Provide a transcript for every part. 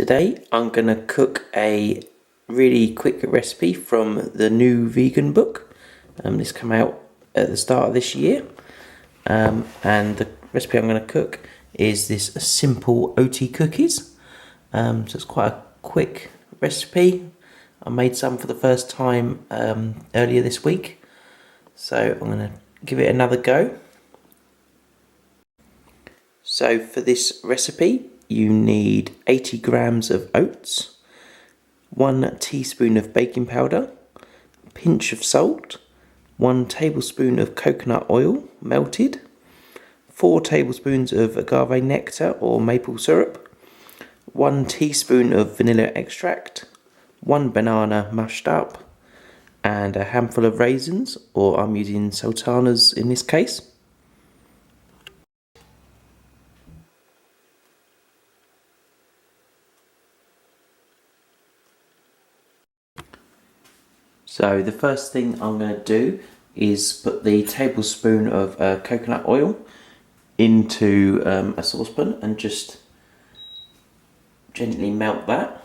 Today I'm going to cook a really quick recipe from the new vegan book. This came out at the start of this year, and the recipe I'm going to cook is this Simple Oaty Cookies. So it's quite a quick recipe. I made some for the first time earlier this week, so I'm going to give it another go. So for this recipe you need 80 grams of oats, 1 teaspoon of baking powder, a pinch of salt, 1 tablespoon of coconut oil melted, 4 tablespoons of agave nectar or maple syrup, 1 teaspoon of vanilla extract, 1 banana mashed up, and a handful of raisins, or I'm using sultanas in this case. So the first thing I'm going to do is put the tablespoon of coconut oil into a saucepan and just gently melt that.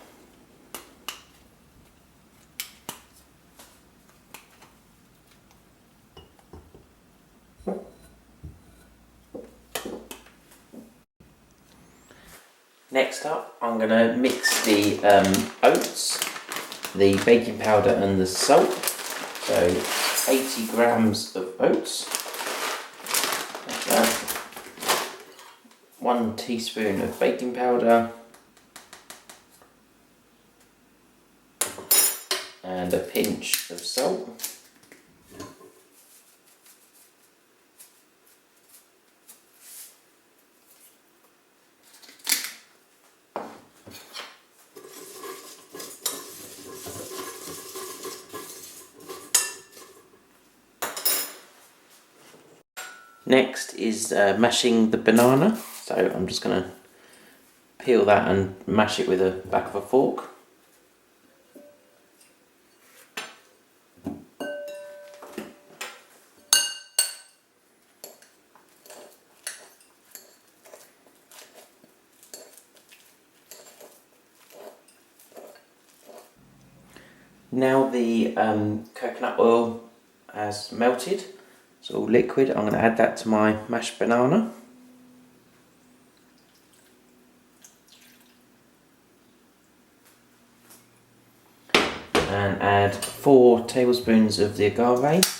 Next up, I'm going to mix the oats, the baking powder and the salt. So 80 grams of oats, like that. 1 teaspoon of baking powder and a pinch of salt. Next is mashing the banana, so I'm just going to peel that and mash it with the back of a fork. Now the coconut oil has melted. It's all liquid. I'm going to add that to my mashed banana. And add 4 tablespoons of the agave.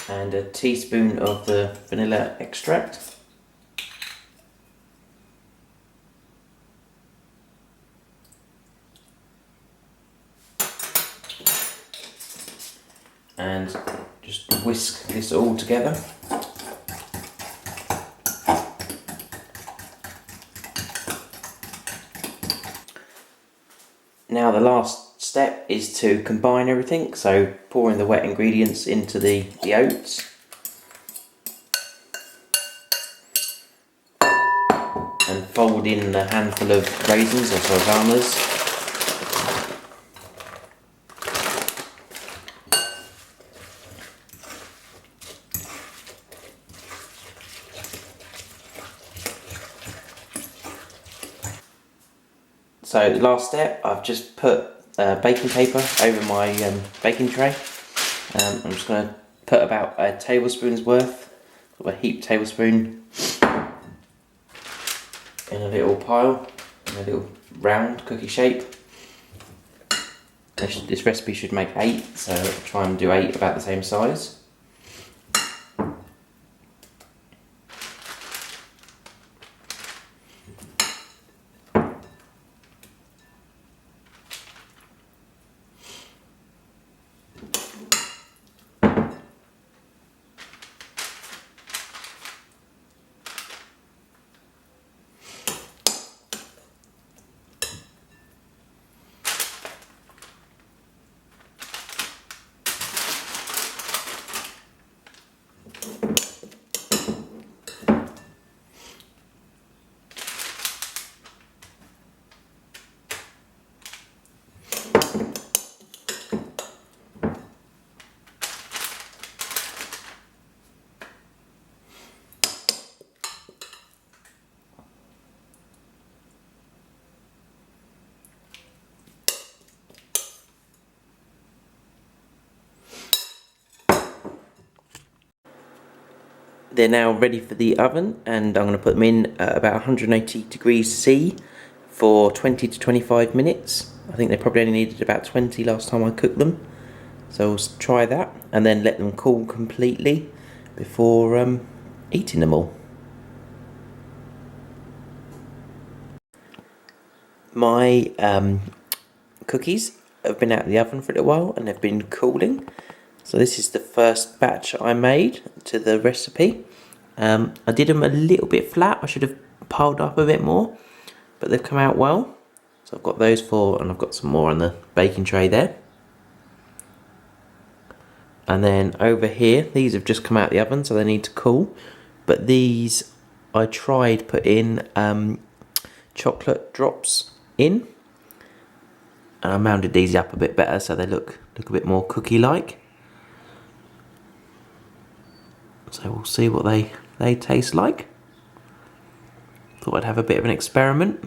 And a teaspoon of the vanilla extract. And just whisk this all together. Now the last step is to combine everything, so pouring the wet ingredients into the oats and fold in a handful of raisins or sultanas. So the last step, I've just put baking paper over my baking tray. I'm just going to put about a tablespoon's worth, a heaped tablespoon, in a little pile, in a little round cookie shape. This recipe should make 8, so I'll try and do 8 about the same size. They're now ready for the oven, and I'm going to put them in at about 180 degrees C for 20 to 25 minutes. I think they probably only needed about 20 last time I cooked them. So we'll try that and then let them cool completely before eating them all. My cookies have been out of the oven for a little while and they've been cooling. So this is the first batch I made to the recipe. I did them a little bit flat. I should have piled up a bit more, but they've come out well. So I've got those four, and I've got some more on the baking tray there. And then over here, these have just come out of the oven, so they need to cool. But these, I tried putting chocolate drops in, and I mounted these up a bit better so they look a bit more cookie-like. So we'll see what they taste like. Thought I'd have a bit of an experiment.